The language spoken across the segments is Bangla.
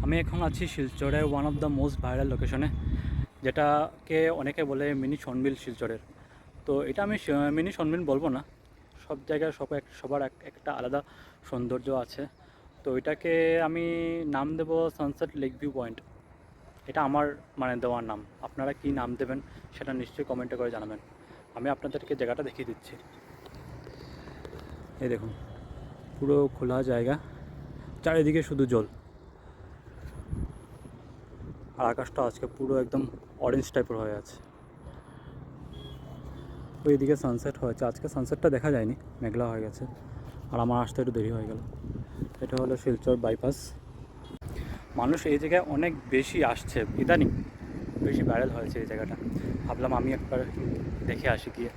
আমি এখন আছি শিলচরের one of the most viral লোকেশনে, যেটাকে অনেকে বলে মিনি সনবিল শিলচরের। তো এটা আমি মিনি সনবিল বলবো না, সব জায়গায় সবার একটা আলাদা সৌন্দর্য আছে। তো এটাকে আমি নাম দেব সানসেট লেক ভিউ পয়েন্ট। এটা আমার দেওয়ার নাম। আপনারা কি নাম দেবেন সেটা নিশ্চয়ই কমেন্টে করে জানাবেন। আমি আপনাদেরকে জায়গাটা দেখিয়ে দিচ্ছি। এই দেখুন, পুরো খোলা জায়গা, চারিদিকে শুধু জল, আর আকাশটা আজকে পুরো একদম অরেঞ্জ টাইপের হয়ে আছে। ওইদিকে সানসেট হয়েছে, আজকে সানসেটটা দেখা যায়নি, মেঘলা হয়ে গেছে, আর আমার আসতে একটু দেরি হয়ে গেল। এটা হলো শিলচর বাইপাস। মানুষ এই জায়গায় অনেক বেশি আসছে, ইদানিং বেশি ভাইরাল হয়েছে এই জায়গাটা। ভাবলাম আমি একবার দেখে আসি গিয়ে।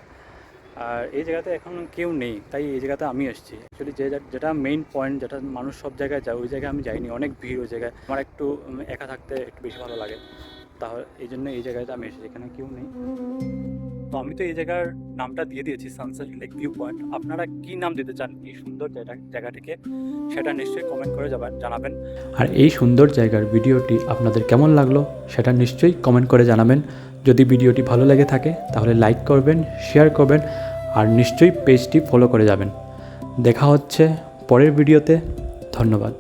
আর এই জায়গাতে এখন কেউ নেই, তাই এই জায়গাতে আমি এসেছি। অ্যাকচুয়ালি যেটা মেইন পয়েন্ট, যেটা মানুষ সব জায়গায় যায়, ওই জায়গায় আমি যাইনি। অনেক ভিড় ওই জায়গায়, আমার একটু একা থাকতে একটু বেশি ভালো লাগে। তাহলে এই জন্য এই জায়গাতে আমি এসেছি, এখানে কেউ নেই। তো আমি তো এই জায়গার নামটা দিয়ে দিয়েছি সানসেট লেক ভিউ পয়েন্ট। আপনারা কি নাম দিতে চান এই সুন্দর জায়গাটিকে, সেটা নিশ্চয়ই কমেন্ট করে জানাবেন। আর এই সুন্দর জায়গার ভিডিওটি আপনাদের কেমন লাগলো সেটা নিশ্চয়ই কমেন্ট করে জানাবেন। যদি ভিডিওটি ভালো লেগে থাকে তাহলে লাইক করবেন, শেয়ার করবেন, আর নিশ্চয়ই পেজটি ফলো করে যাবেন। দেখা হচ্ছে পরের ভিডিওতে। ধন্যবাদ।